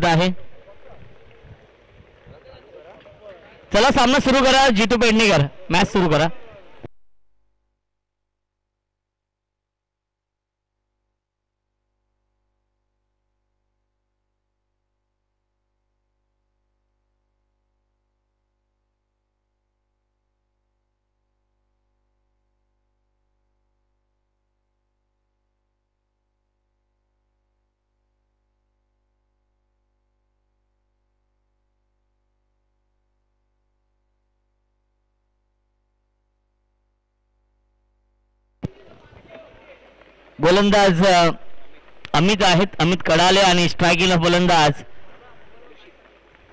होत आहे. चला सामना सुरू करा. जितू पेडणेकर मॅच सुरू करा. गोलंदाज अमित आहेत. अमित कडाले आणि स्ट्रायकिंगला गोलंदाज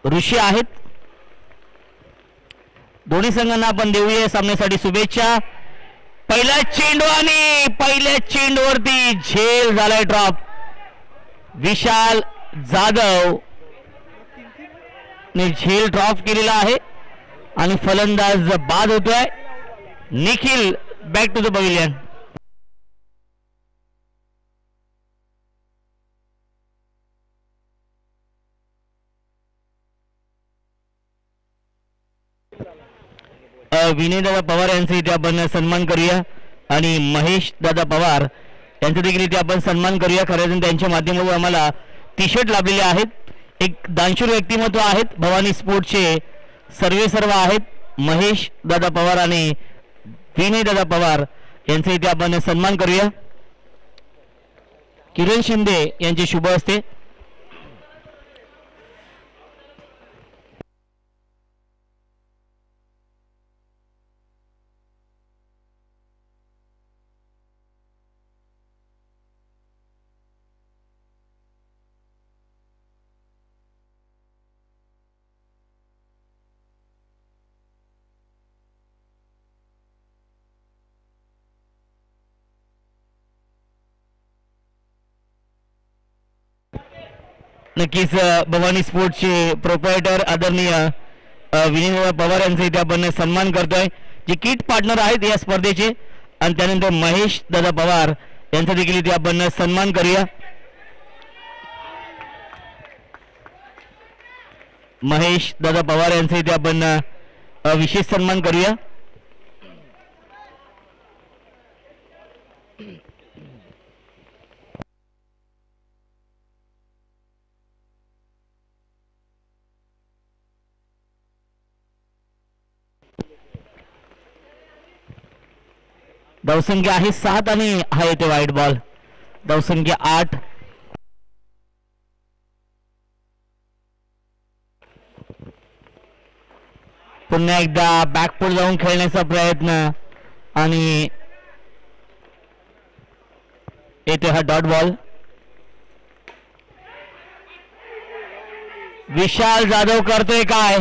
ऋषी आहेत. दोन्ही संघांना आपण देऊया सामन्यासाठी शुभेच्छा. पहिला चेंडू आणि पहिल्या चेंडूवरती झेल झालाय ड्रॉप. विशाल जाधव ने झेल ड्रॉप केलेला आहे आणि फलंदाज बाद होतोय. Nikhil back to the pavilion. Vinay दादा पवार यांचा इथे आपण सन्मान करूया आणि महेश दादा पवार यांचा देखील इथे आपण सन्मान करूया. खरं त्यांच्या माध्यमातून आम्हाला टी शर्ट लाभलेले आहेत. एक दानशूर व्यक्तिमत्व आहेत. भवानी स्पोर्ट्सचे सर्व आहेत. महेश दादा पवार आणि विनय दादा पवार यांचा इथे आपण सन्मान करूया. किरण शिंदे यांचे शुभ हस्ते. नक्कीच भवानी स्पोर्ट्सचे प्रोप्रायटर आदरणीय विनय पवार यांचा इथे आपण सन्मान करतोय, जे किट पार्टनर आहेत या स्पर्धेचे. आणि त्यानंतर महेश दादा पवार यांचा देखील इथे आपण सन्मान करूया. महेश दादा पवार यांचा इथे आपण विशेष सन्मान करूया. धावसंख्या आहे 7 आणि हा येते वाईट बॉल. धावसंख्या 8. पुन्हा एकदा बॅकफूट जाऊन खेळण्याचा प्रयत्न आणि येते हा डॉट बॉल. विशाल जाधव करतोय काय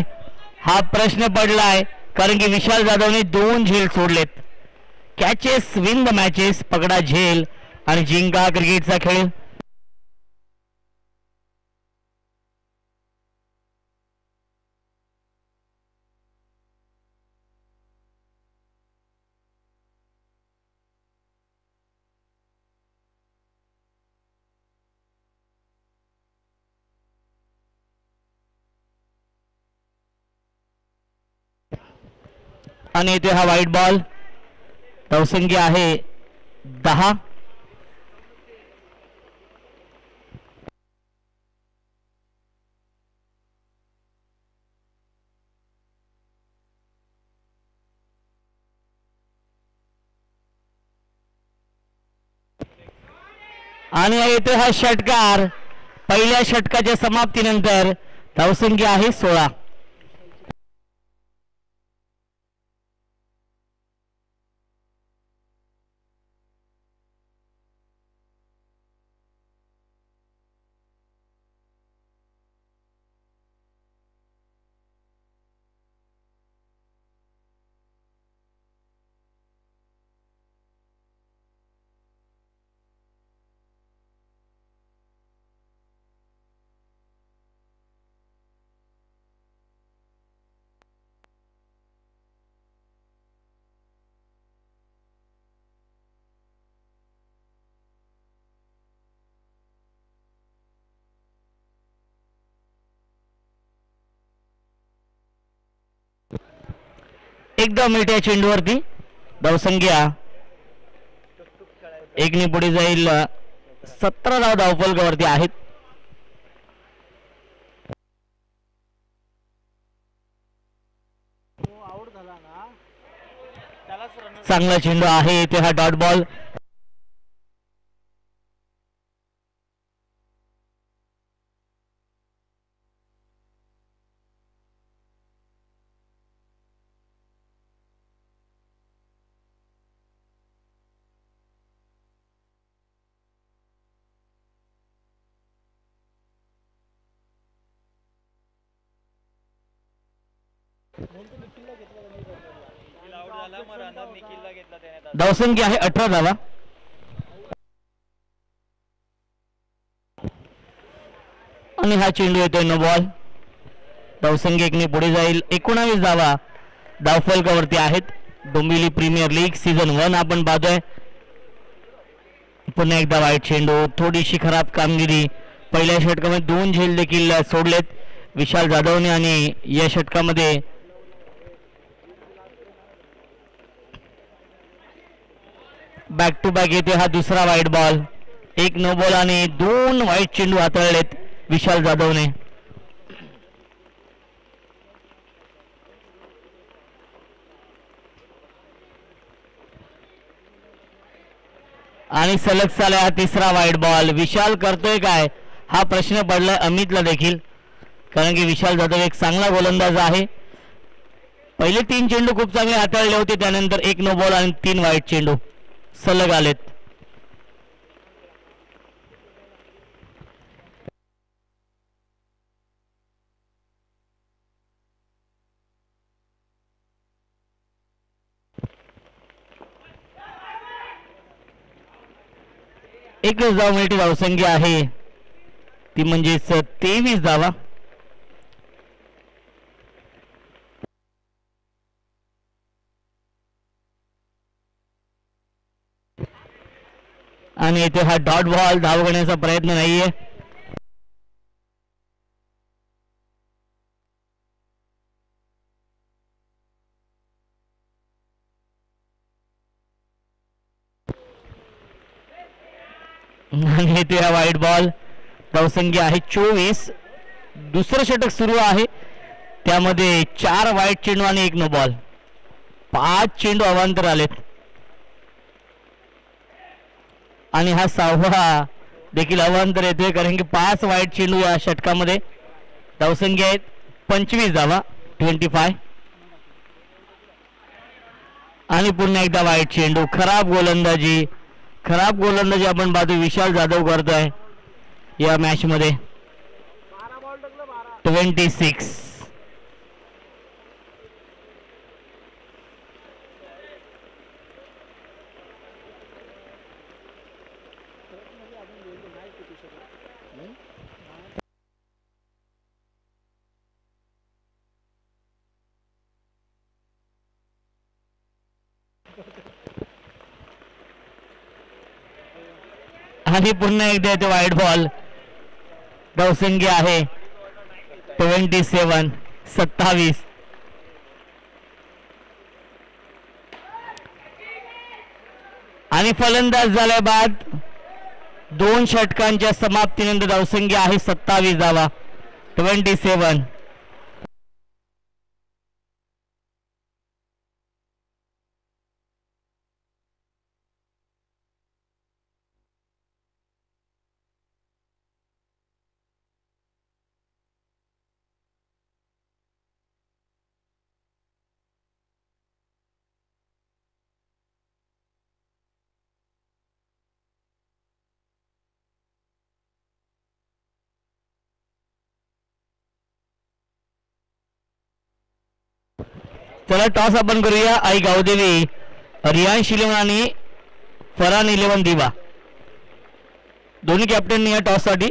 हा प्रश्न पडलाय, कारण की विशाल जाधवने 2 झेल सोडलेत. Catches win the matches. पकडा झेल आणि जिंका क्रिकेटचा खेळ. आणि इथे हा वाईट बॉल. धावसंख्या आहे 10. आणि येथे हा षटकार. पहिल्या षटकाच्या समाप्तीनंतर धावसंख्या आहे 16. एकदम मिठ्या चेंडूवरती धावसंख्या 1 पुढे जाईल. 17 धाव धावफलकावरती आहेत. चांगला चेंडू आहे ते हा डॉट बॉल. धावसंख्या आहे 18 धावा. आणि हा चेंडू येतोय नो बॉल. धावसंख्या 1 पुढे जाईल. 19 धावा धावफलकावरती आहेत. डोंबिवली प्रीमियर लीग सीझन 1 आपण पाहतोय. पुन्हा एकदा वाईट चेंडू. थोडीशी खराब कामगिरी. पहिल्या षटकामध्ये 2 झेल देखील सोडलेत विशाल जाधवने आणि या षटकामध्ये बॅक टू बॅक येते हा दुसरा वाईट बॉल. 1 नो बॉल आणि 2 वाईट चेंडू हाताळलेत विशाल जाधवने. आणि सलग चालला हा तिसरा वाईट बॉल. विशाल करतोय काय हा प्रश्न पडलाय अमितला देखील, कारण की विशाल जाधव एक चांगला गोलंदाज आहे. पहिले 3 चेंडू खूप चांगले हाताळले होते, त्यानंतर 1 नो बॉल आणि 3 वाईट चेंडू सलग आलेत. एकच धाव मिळते. धावसंख्या आहे ती म्हणजेच 23 धावा. आणि इथे हा डॉट बॉल. धाव घेण्याचा प्रयत्न नाहीये. आणि इथे हा वाईट बॉल. धावसंख्या आहे 24. दुसरं षटक सुरू आहे, त्यामध्ये 4 वाईट चेंडू आणि 1 नो बॉल. 5 चेंडू अवांतर आलेत आणि हा 6वा देखील अवांतर येतोय, कारण की 5 वाईट चेंडू या षटकामध्ये. धावसंख्या आहेत 25 धावा 25. आणि पुन्हा एकदा वाईट चेंडू. खराब गोलंदाजी आपण पाहतो विशाल जाधव करतोय या मॅच मध्ये. 26. आणि पुन्हा एकदा येते वाईट बॉल. धावसंख्या आहे 27. आणि फलंदाज झाल्या बाद 2 षटकांच्या समाप्तीनंतर धावसंख्या आहे 27 धावा 27. चला टॉस आपण करूया. आई गावदेवी, रियांश इलेव्हन आणि फरहान इलेव्हन दिवा, दोन्ही कॅप्टन या टॉस साठी.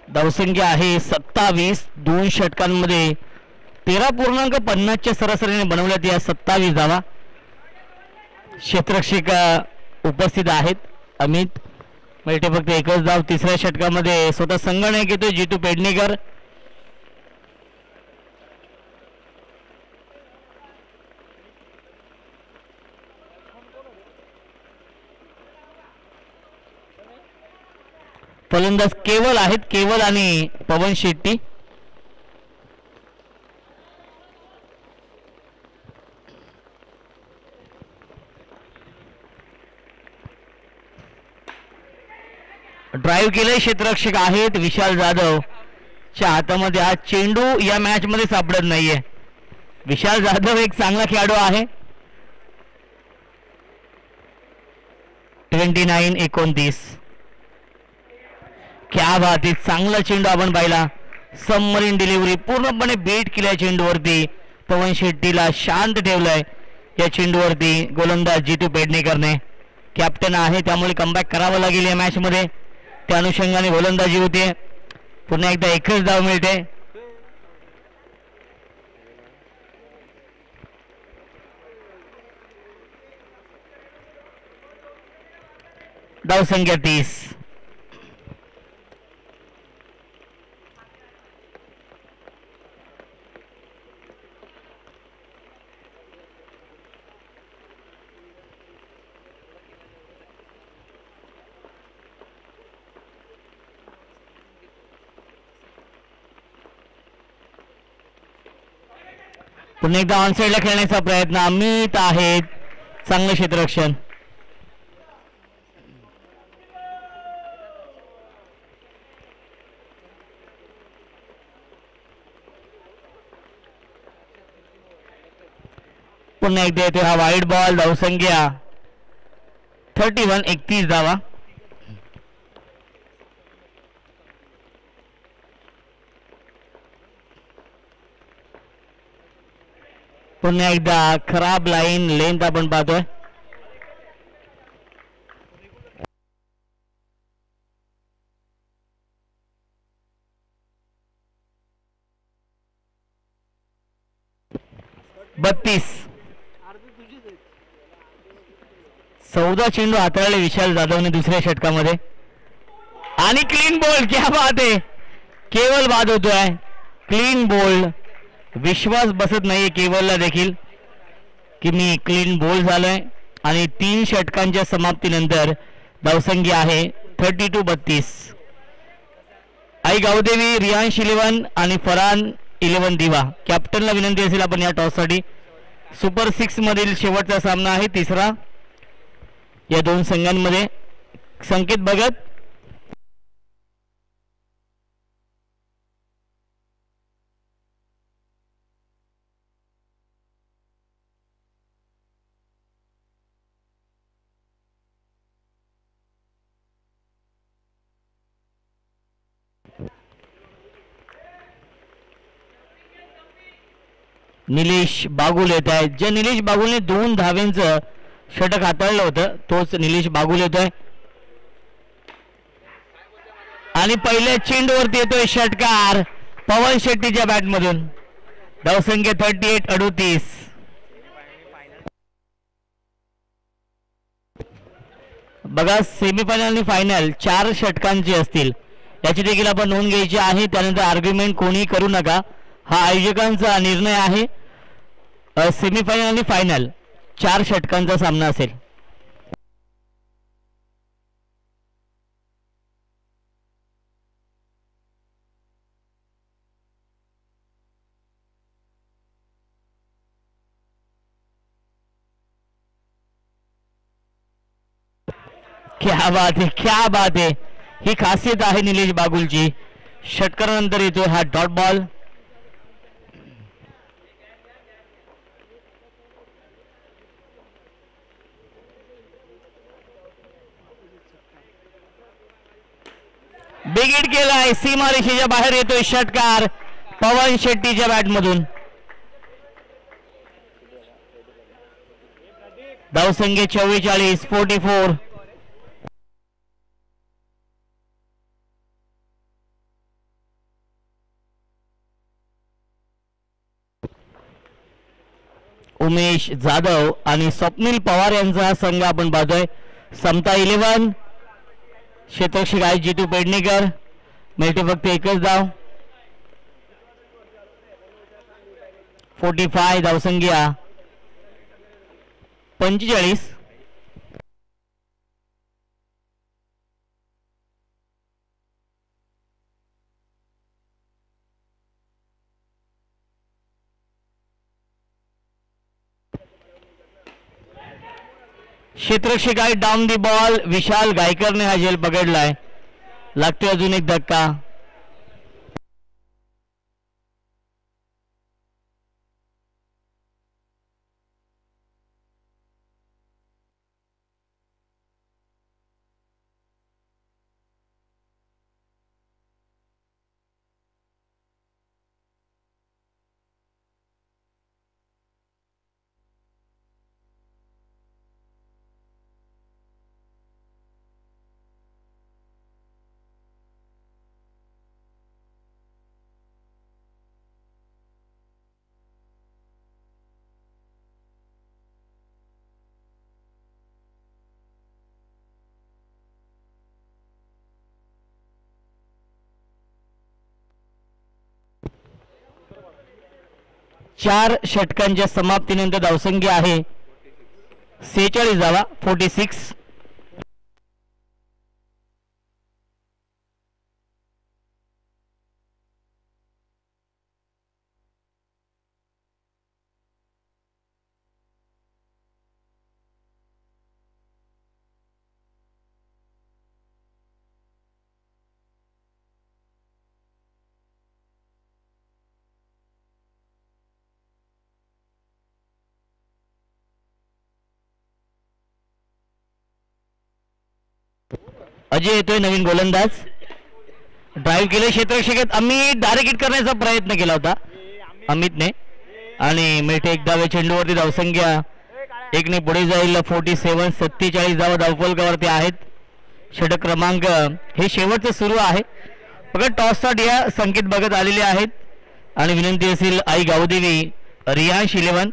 धावसंख्या आहे 27. 2 षटकांमध्ये 13.50च्या सरासरीने बनवल्यात या 27 धावा. क्षेत्ररक्षक उपस्थित आहेत. अमित मेटे फक्त एकच धाव. तिसऱ्या षटकामध्ये स्वतः संगणक येतो जितू पेडणेकर. फलंदाज केवल आहेत. केवल आणि पवन शेट्टी. ड्राईव्ह केले क्षेत्ररक्षक आहेत. विशाल जाधव च्या हातामध्ये हा चेंडू या मॅच मध्ये सापडत नाहीये. विशाल जाधव एक चांगला खेळाडू आहे. 29-29. क्या बात आहे. चांगला चेंडू आपण पाहिला. सबमरीन डिलिव्हरी पूर्णपणे बेट केल्या चेंडूवरती. पवन शेट्टीला शांत ठेवलंय या चेंडूवरती गोलंदाज जितू पेडणेकरने. कॅप्टन आहे त्यामुळे कमबॅक करावं लागेल या मॅच मध्ये. त्या अनुषंगाने गोलंदाजी होते. पुन्हा एकदा एकच धाव मिळते. धाव संख्या 30. पुन्हा एकदा ऑनसाइडला खेळण्याचा प्रयत्न. अमित आहेत. चांगलं क्षेत्ररक्षण. पुन्हा एकदा येतो हा वाईड बॉल. धावसंख्या 31. धावा. पुन्हा एकदा खराब लाईन लेंथ आपण पाहतोय. बत्तीस. 14 चेंडू हाताळले विशाल जाधवने दुसऱ्या षटकामध्ये. आणि क्लीन बॉल. क्या बात आहे. केवल बाद होतोय. Clean ball. विश्वास बसत नाहीये केवलला देखील की मी क्लीन बॉल झालोय. आणि 3 षटकांच्या समाप्तीनंतर धावसंख्या आहे 32-32. आई गावदेवी, रियांश 11 आणि फरान 11 दिवा. कॅप्टनला विनंती असेल आपण या टॉससाठी. सुपर 6 मधील शेवटचा सामना आहे. तिसरा या दोन संघांमध्ये. संकेत भगत. निलेश बागुल येत आहेत. जे निलेश बागुलने 2 धावेंचं षटक हाताळलं होतं तोच निलेश बागुल येतोय. आणि पहिल्या चेंडूवरती येतोय षटकार पवन शेट्टीच्या बॅटमधून. धावसंख्या 38-38. बघा सेमीफायनल आणि फायनल 4 षटकांचे असतील याची देखील आपण नोंद घ्यायची आहे. त्यानंतर आर्ग्युमेंट कोणी करू नका. हा आयोजकांचा निर्णय आहे. सेमीफायनल आणि फायनल 4 षटकांचा सामना असेल. क्या बात है. क्या बात है. ही खासियत आहे निलेश बागुलची. षटकारानंतर येतोय हा डॉट बॉल. बिग हिट केलाय. सीमारेषेच्या बाहेर येतोय षटकार पवन शेट्टीच्या बॅटमधून. धावसंख्या 44-44. उमेश जाधव आणि स्वप्नील पवार यांचा हा संघ आपण पाहतोय. समता 11 क्षेत्ररक्षक आहे जितू पेडणेकर. मिळते फक्त एकच धाव. 45 धावसंख्या 45. क्षेत्ररक्षक आहे डाऊन दी बॉल. विशाल गायकरने हा झेल पकडलाय. लागतोय अजून एक धक्का. चार षटकांच्या समाप्तीनंतर धावसंख्या आहे 46 धावा. 46. अजय येतोय नवीन गोलंदाज. ड्राईव्ह केले क्षेत्ररक्षक अमित डायरेक्ट हिट करण्याचा प्रयत्न केला होता अमितने आणि मिळते एक धावे. चेंडूवरती धावसंख्या 1ने पुढे जाईल. 47. 47 धावा धावफलकावरती आहेत. षटक क्रमांक हे शेवटचं सुरू आहे. फक्त टॉससाठी या संकेत बघत आलेले आहेत आणि विनंती असेल आई गावदेवी रियांश 11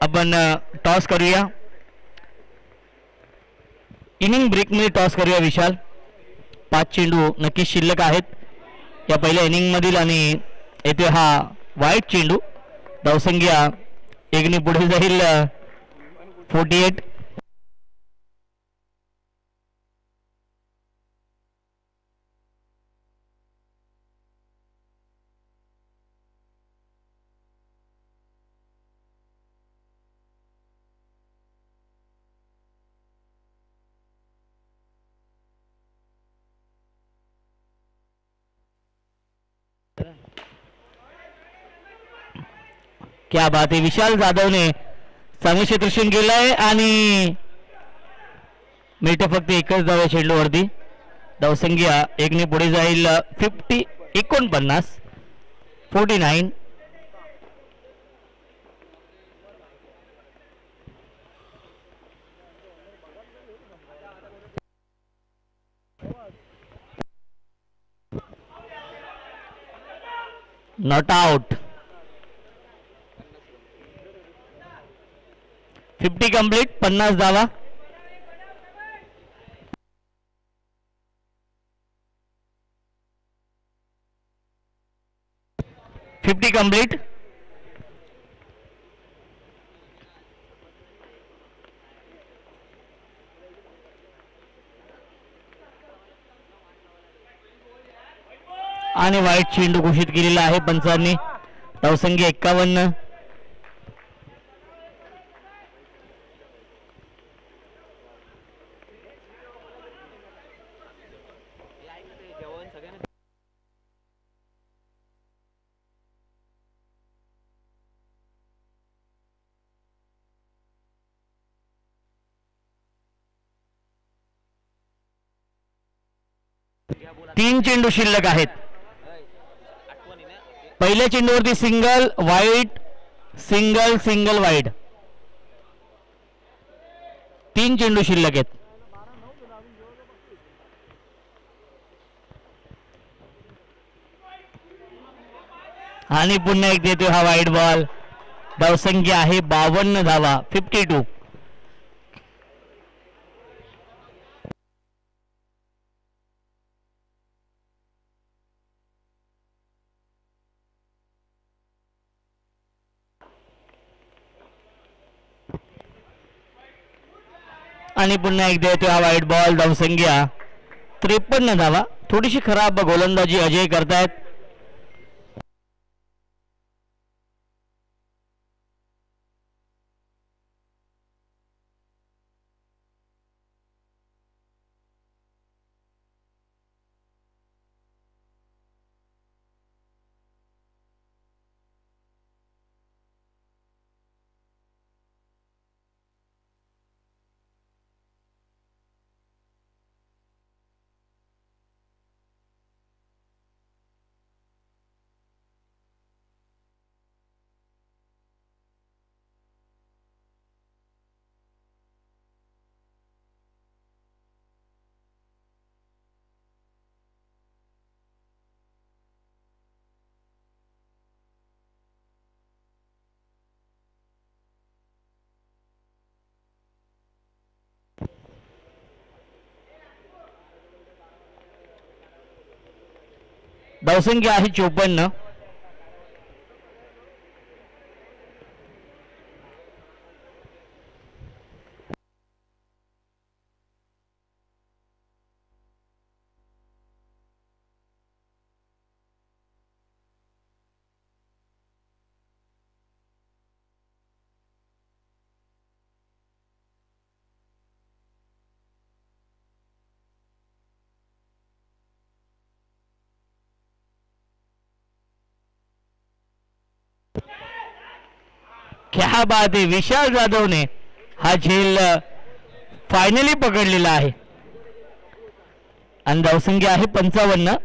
आपण टॉस करूया. इनिंग ब्रेकमध्ये टॉस करूया विशाल. 5 चेंडू नक्कीच शिल्लक आहेत या पहिल्या इनिंग मधील आणि येथे हा वाईट चेंडू. धावसंख्या 1ने पुढे जाईल. 48. क्या बात आहे. विशाल जाधवने चांगले क्षेत्ररक्षण केलंय आणि मिळते फक्त एकच धाव चेंडूवरती. धावसंख्या 1ने पुढे जाईल. 49. 49. Not out. 50 कंप्लीट. 50 धावा. कंप्लीट. आणि वाईट चेंडू घोषित केलेला आहे पंचांनी. धावसंख्या 51. तीन चेंडू शिल्लक आहेत. पहिल्या चेंडूवरती सिंगल वाईट सिंगल सिंगल वाईट. 3 चेंडू शिल्लक आहेत. आणि पुन्हा एक देतोय हा वाईट बॉल. धावसंख्या आहे 52 धावा 52. आणि पुन्हा एकदा येतो हा वाईट बॉल. धावसंख्या 53 धावा. थोडीशी खराब गोलंदाजी अजय करतायत. धावसंख्या आहे 54. क्या बात आहे. विशाल जाधवने हा झेल फायनली पकडलेला आहे आणि धावसंख्या आहे 55.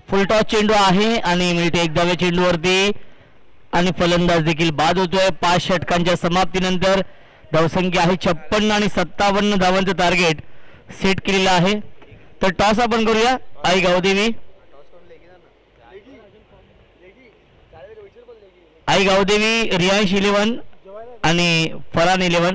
फुलटॉस चेंडू आहे आणि मिळते 1 धावे चेंडूवरती आणि फलंदाज देखील बाद होतोय. 5 षटकांच्या समाप्तीनंतर धावसंख्या आहे 56 आणि 57 धावांचं टार्गेट सेट केलेलं आहे. तर टॉस आपण करूया. आई गावदेवी आई गावदेवी रियांश 11 आणि फरान 11.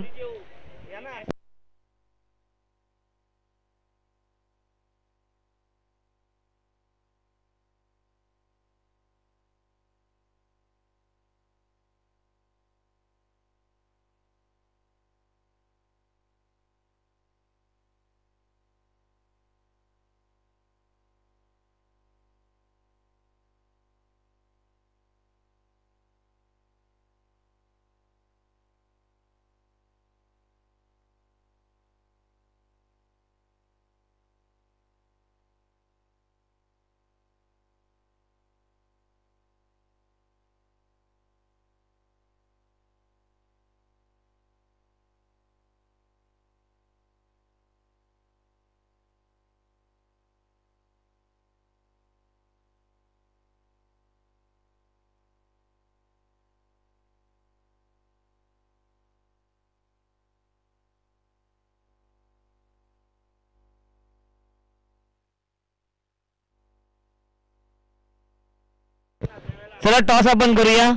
चला टॉस आपण करूया.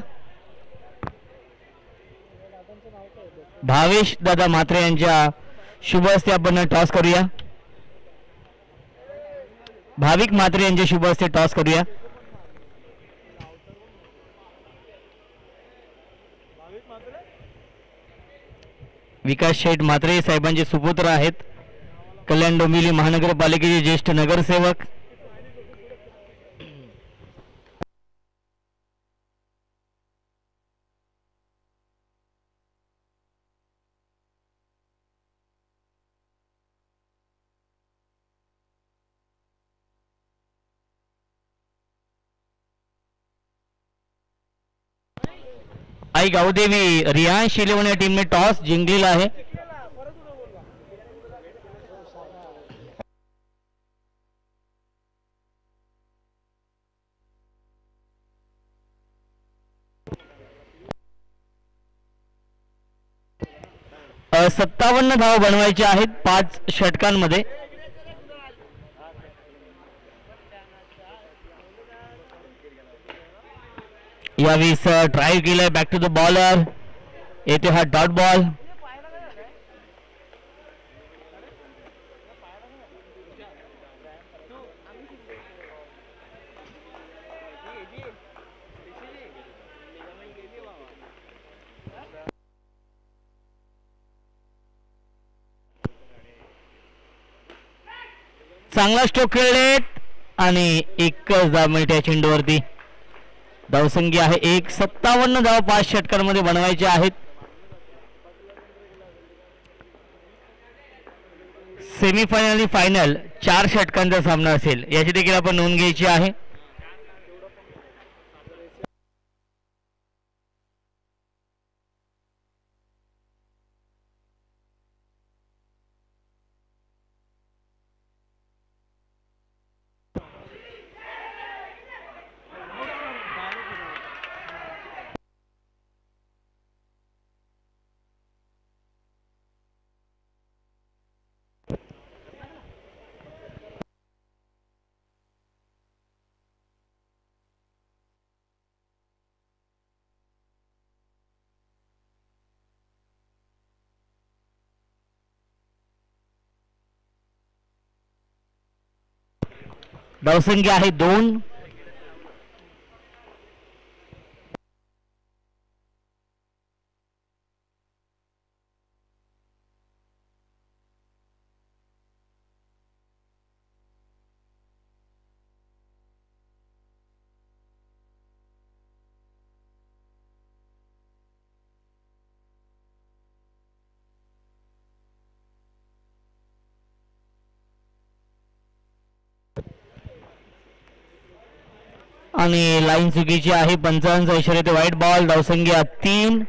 भावेश दादा म्हात्रे यांच्या शुभ हस्ते आपण टॉस करूया. भाविक म्हात्रे यांच्या शुभ हस्ते टॉस करूया. विकास शेठ म्हात्रे साहेबांचे सुपुत्र आहेत. कल्याण डोंबिवली महानगरपालिकेचे ज्येष्ठ नगरसेवक. आई गावदेवी रियांश इलेव्हन या टीमने टॉस जिंकलेला आहे. 57 धावा बनवायचे आहेत 5 षटकांमध्ये. यावेळेस ड्राईव्ह केलाय बॅक टू द बॉलर. येथे हा डॉट बॉल. चांगला स्ट्रोक खेळलेत आणि एकच धाव मिळते चेंडूवरती. धावसंख्या आहे 57 धावा 5 षटकांमध्ये बनवायचे आहेत. सेमीफायनल आणि फायनल 4 षटकांचा सामना असेल याची देखील आपण नोंद घ्यायची आहे. धावसंख्या आहे 2. आणि लाईन चुकीची आहे. 55 इशारे ते व्हाईट बॉल. धावसंख्या 3.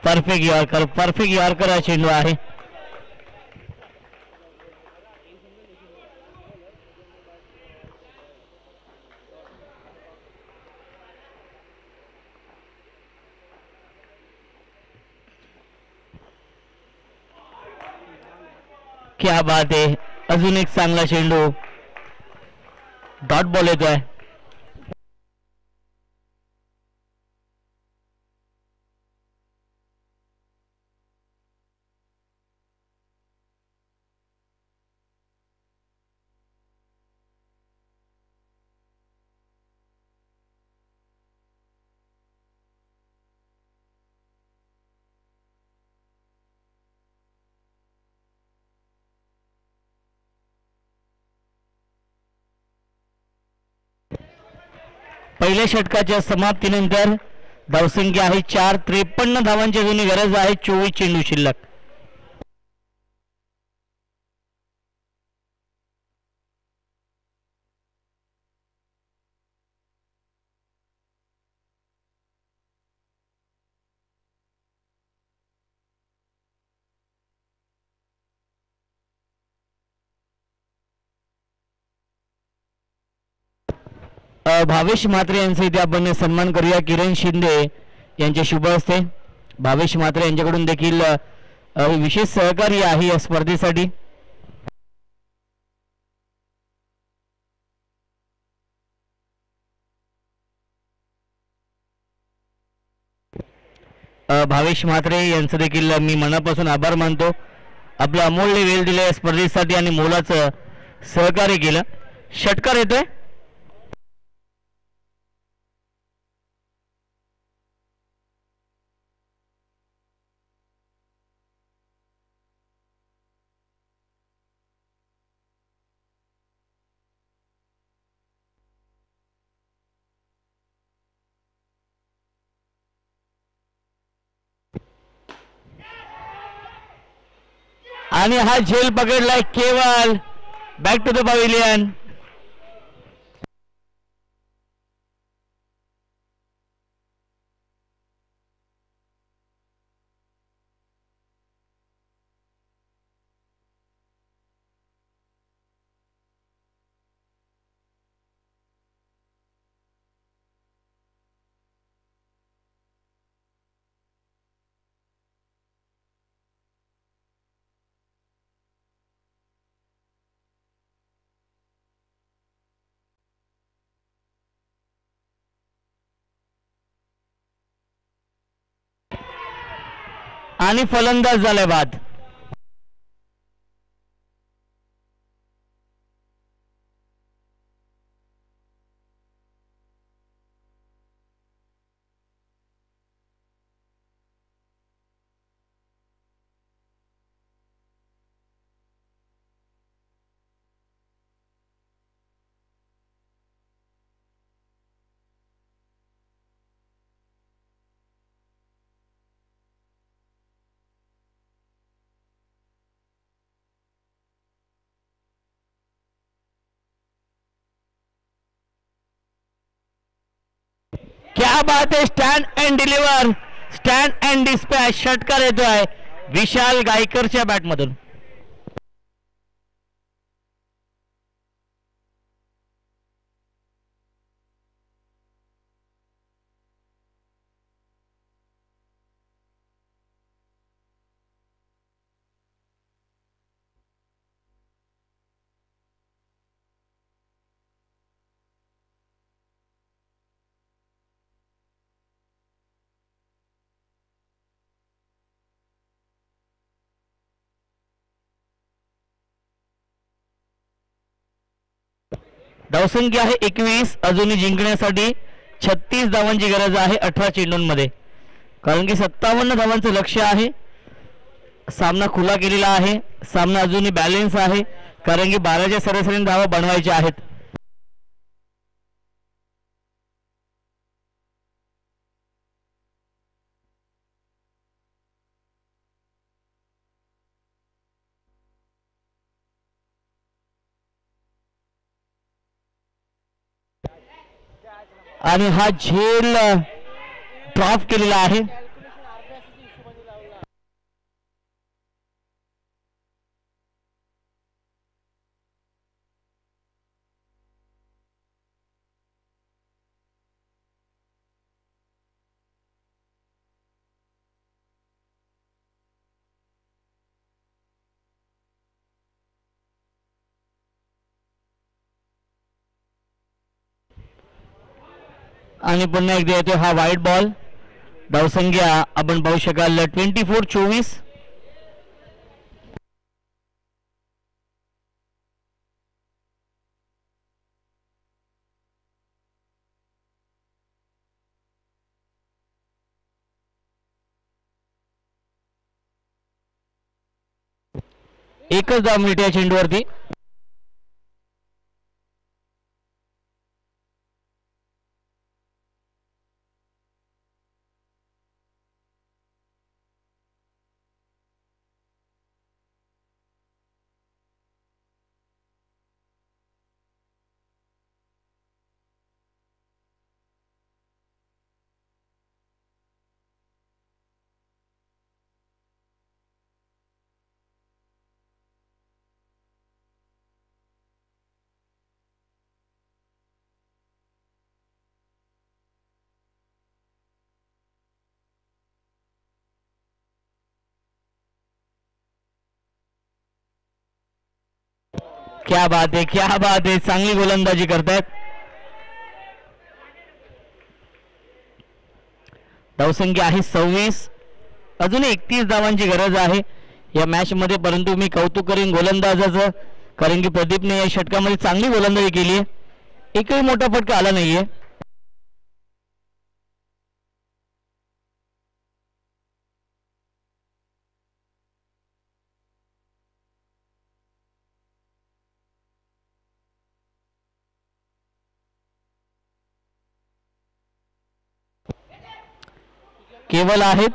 परफेक्ट यॉर्कर हा चेंडू आहे. क्या बात आहे. अजून एक चांगला चेंडू. डॉट बॉल येतोय. पहिल्या षटकाच्या समाप्तीनंतर धावसंख्या आहे 4. 53 धावांची अजून गरज आहे. 24 चेंडू शिल्लक. भावेश म्हात्रे यांचा इथे आपण सन्मान करूया. किरण शिंदे यांचे शुभ हस्ते भावेश म्हात्रे यांच्याकडून देखील विशेष सहकार्य आहे या स्पर्धेसाठी. भावेश म्हात्रे यांचं देखील मी मनापासून आभार मानतो. आपलं अमूल्य वेळ दिल्या या स्पर्धेसाठी आणि मोलाचं सहकार्य केलं. षटकार येतोय. आणि हा झेल पकडलाय Keval. Back to the pavilion. आणि फलंदाज झालाय बाद. क्या बात है. Stand and deliver. Stand and dispatch. षटकार येतोय विशाल गायकरच्या बॅटमधून. धावसंख्या आहे 21. अजूनही जिंकण्यासाठी 36 धावांची गरज आहे 18 चेंडूंमध्ये, कारण की 57 धावांचं लक्ष आहे. सामना खुला केलेला आहे. सामना अजूनही बॅलेन्स आहे, कारण की 12च्या सरासरीने धावा बनवायच्या आहेत. आणि हा झेल ड्रॉप केलेला आहे. आणि पुन्हा एकदा येतो हा व्हाईट बॉल. धावसंख्या आपण पाहू शकाल 24-24. एकच धाव मिळते या चेंडूवरती. क्या बात आहे, क्या बात आहे. चांगली गोलंदाजी करतायत. धावसंख्या आहे 26. अजून 31 धावांची गरज आहे या मॅच मध्ये, परंतु मी कौतुक करीन गोलंदाजाचं, कारण की प्रदीपने या षटकामध्ये चांगली गोलंदाजी केली आहे. एकही मोठा फटका आला नाहीये. केवल आहेत.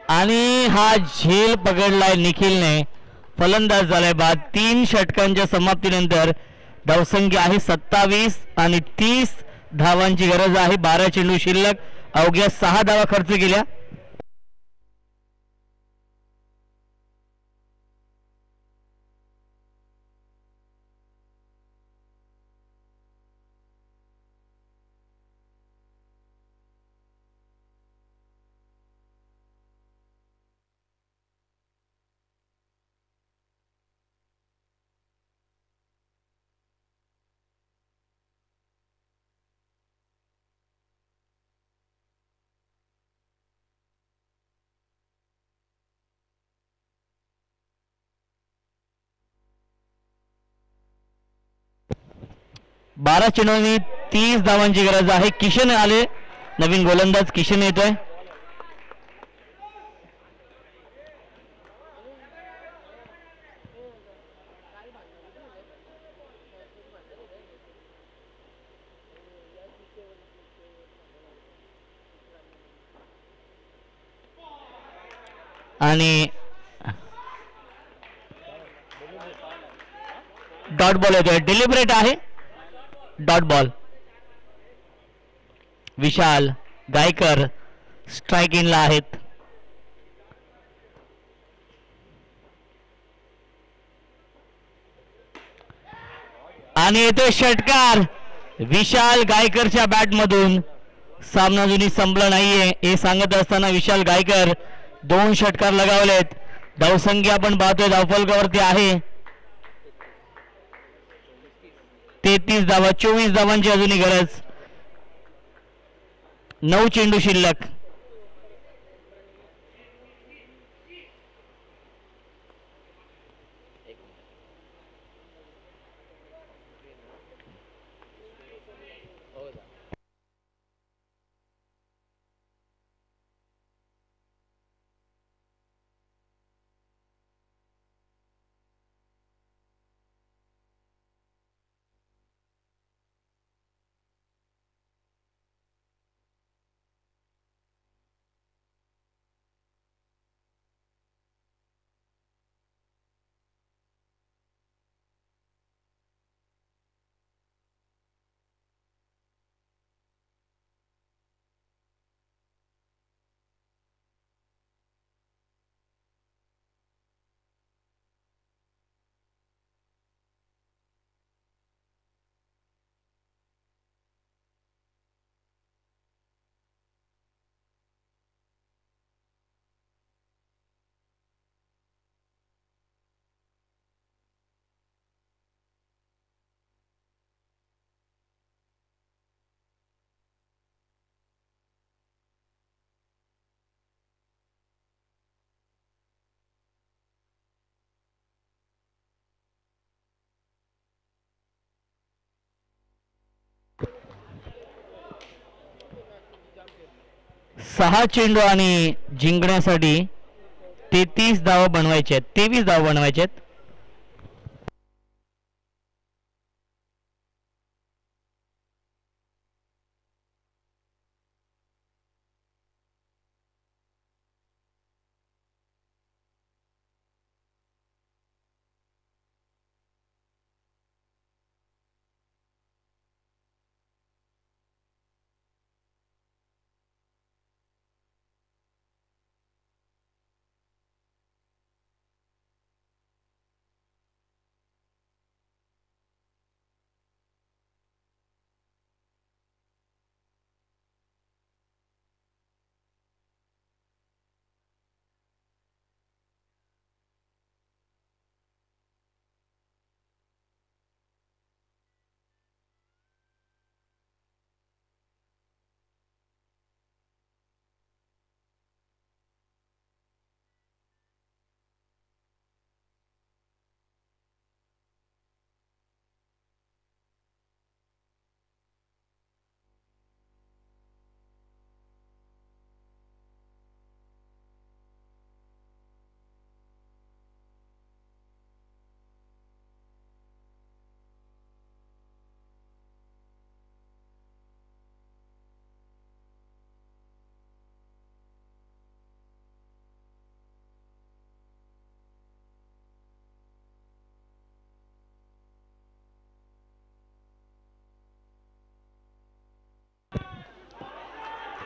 आणि हा झेल पकडलाय निखिलने. फलंदाज झालाय बाद. 3 षटकांच्या समाप्तीनंतर धावसंख्या आहे 27 आणि 30 धावांची गरज आहे. 12 चेंडू शिल्लक. अवघ्या 6 धावा खर्च केल्या. बारा चेंडूंनी 30 धावांची गरज आहे. किशन आले. नवीन गोलंदाज किशन येतोय. आणि डॉट बॉल येतोय. डिलिबरेट आहे. Dot ball. Vishal Gaikar strike इनला आहेत. आणि येतोय षटकार विशाल गायकरच्या बॅटमधून. सामना जुनी संपला नाहीये हे सांगत असताना विशाल गायकर 2 षटकार लगावलेत. धावसंख्या आपण पाहतोय धावफलकावरती आहे 33 धावा. 24 धावांची अजूनही गरज. 9 चेंडू शिल्लक. सहा चेंडू आणि जिंकण्यासाठी 33 धावा बनवायचे आहेत. 23 धावा बनवायचे आहेत.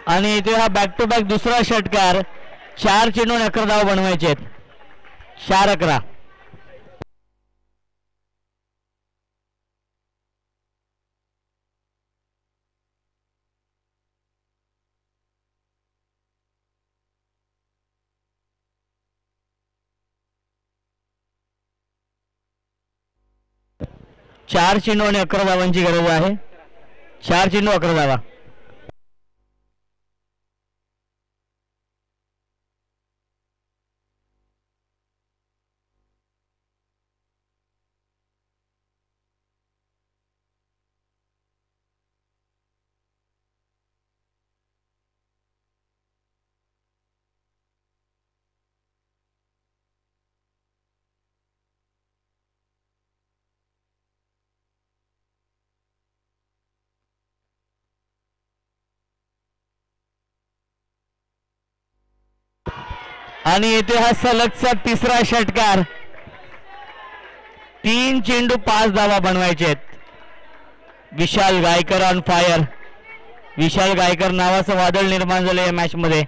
आणि इथे हा बॅक टू बॅक दुसरा षटकार. 4 चेंडू 11 धावा बनवायचे आहेत. 4-11. चार चेंडू आणि 11 धावांची गरज आहे. 4 चेंडू 11 धावा. आणि येथे हा सलगचा तिसरा षटकार. 3 चेंडू 5 धावा बनवायचे आहेत. विशाल गायकर ऑन फायर. विशाल गायकर नावाचं वादळ निर्माण झालं या मॅच मध्ये.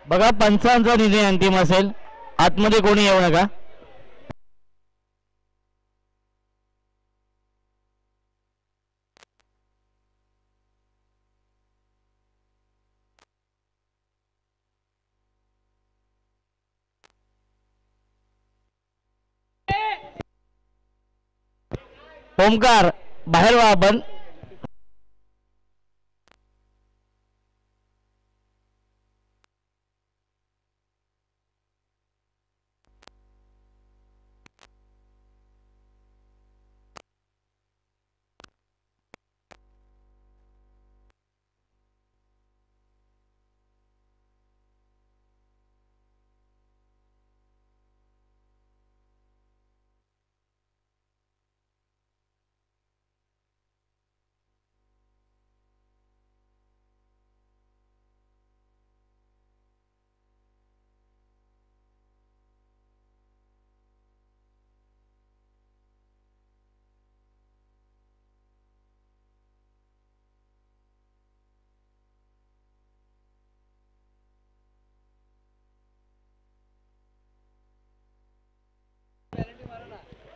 बघा पंचांचा निर्णय अंतिम असेल. आतमध्ये कोणी येऊ नका. ओमकार बाहेर व्हा आपण.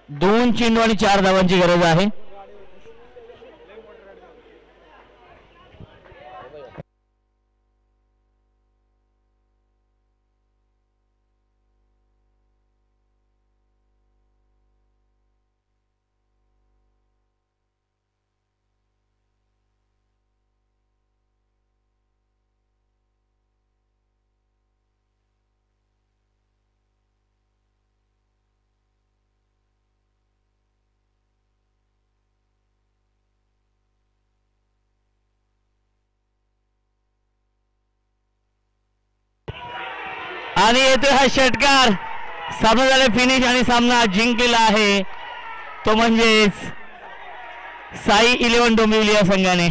दोन चेंडू आणि 4 धावांची गरज आहे. आणि येतो हा षटकार. सामना झाला फिनिश आणि सामना जिंकलेला आहे तो म्हणजेच साई 11 डोंबिवली या संघाने.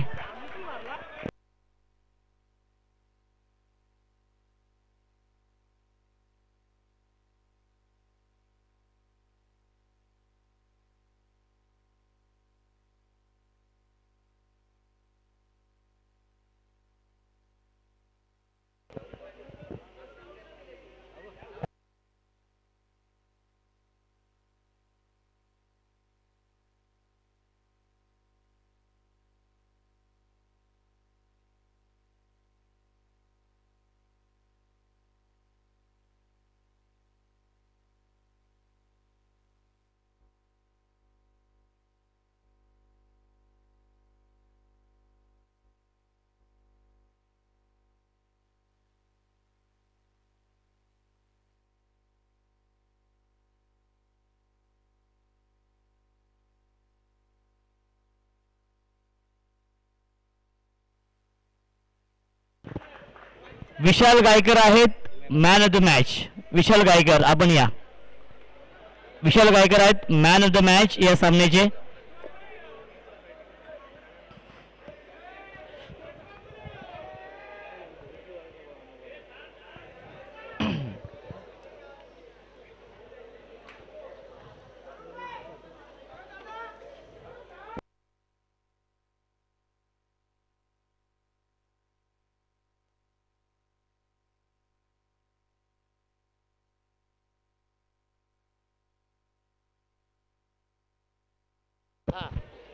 विशाल गायकर आहेत मॅन ऑफ द मॅच. विशाल गायकर आपण या. विशाल गायकर आहेत मॅन ऑफ द मॅच या सामन्याचे.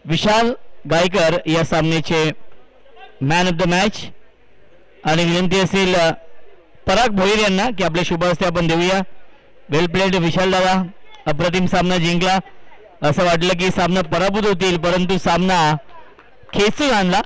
विशाल गायकर या सामन्याचे मॅन ऑफ द मॅच. आणि विनंती असेल पराग भोईर यांना की आपले शुभ हस्ते आपण देऊया. वेल प्लेड विशाल दादा. अप्रतिम सामना जिंकला. असं वाटलं की सामना पराभूत होतील परंतु सामना खेचून आणला.